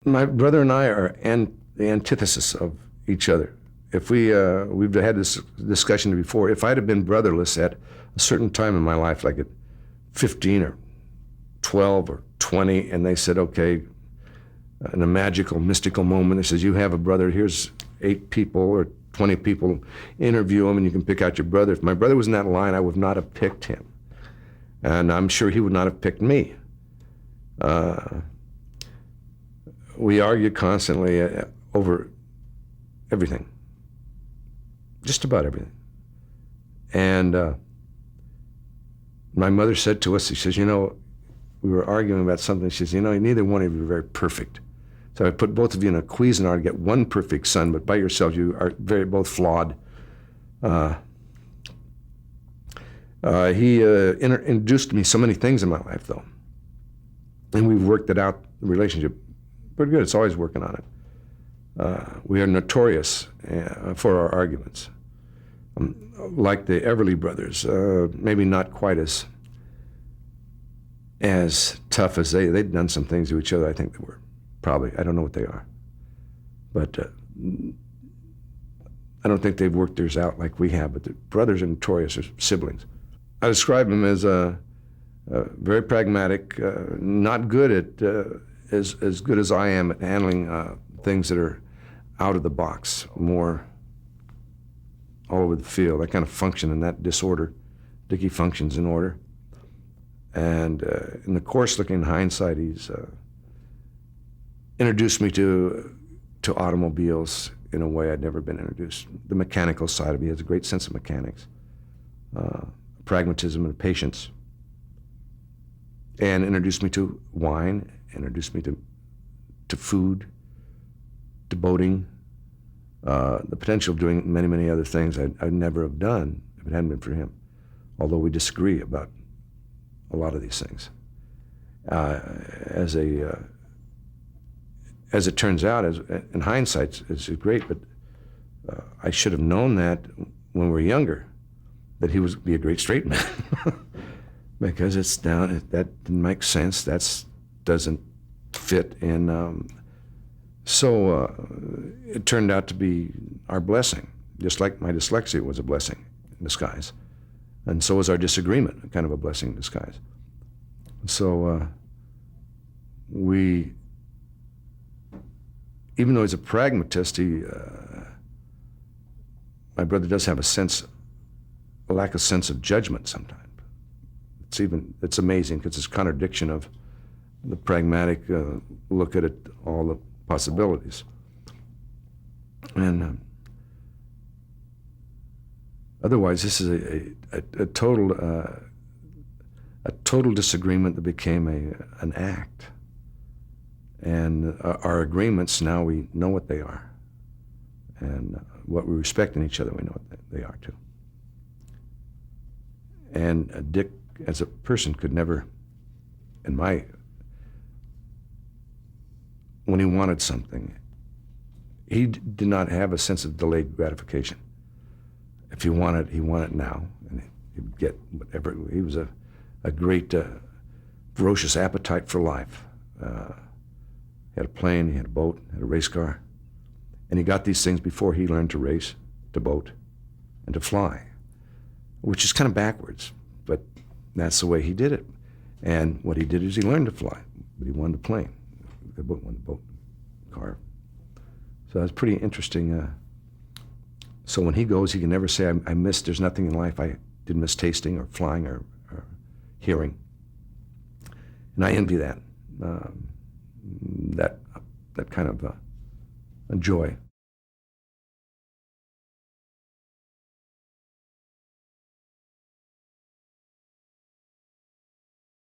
My brother and I are the antithesis of each other. If we've had this discussion before, if I'd have been brotherless at a certain time in my life, like at 15 or 12 or 20, and they said, okay, in a magical, mystical moment, they says, you have a brother, here's 8 people or 20 people, interview him and you can pick out your brother. If my brother was in that line, I would not have picked him. And I'm sure he would not have picked me. We argued constantly over everything, just about everything. And my mother said to us, she says, you know, we were arguing about something. She says, you know, neither one of you are very perfect. So I put both of you in a Cuisinart to get one perfect son, but by yourselves you are both flawed. He introduced me so many things in my life, though. And we've worked it out, the relationship, pretty good. It's always working on it. We are notorious for our arguments. Like the Everly brothers, maybe not quite as tough as they'd done some things to each other. I think they were probably, I don't know what they are. But I don't think they've worked theirs out like we have, but the brothers are notorious as siblings. I describe them as very pragmatic, not good at, as good as I am at handling things that are out of the box, more all over the field. I kind of function in that disorder. Dickie functions in order. And in the course, looking in hindsight, he's introduced me to automobiles in a way I'd never been introduced. The mechanical side of it, he has a great sense of mechanics, pragmatism and patience. And introduced me to wine, introduced me to food, to boating, the potential of doing many, many other things I'd never have done if it hadn't been for him, although we disagree about a lot of these things. As it turns out, in hindsight, it's great, but I should have known that when we were younger, that he would be a great straight man. Because it's down, that didn't make sense, that doesn't fit, and so it turned out to be our blessing, just like my dyslexia was a blessing in disguise. And so was our disagreement, kind of a blessing in disguise. So even though he's a pragmatist, my brother does have a lack of sense of judgment sometimes. It's amazing because it's a contradiction of the pragmatic look at it, all the possibilities. And otherwise, this is a total disagreement that became an act. And our agreements, now we know what they are. And what we respect in each other, we know what they are too. And Dick, as a person, could never, when he wanted something, he did not have a sense of delayed gratification. If he wanted it now, and he would get whatever. He was a great, ferocious appetite for life. He had a plane, he had a boat, had a race car, and he got these things before he learned to race, to boat, and to fly, which is kind of backwards, but that's the way he did it. And what he did is he learned to fly, but he wanted a plane, the boat, wanted a boat, car. So that's pretty interesting. So when he goes, he can never say, I missed, there's nothing in life I didn't miss tasting or flying or hearing. And I envy that, that kind of a joy.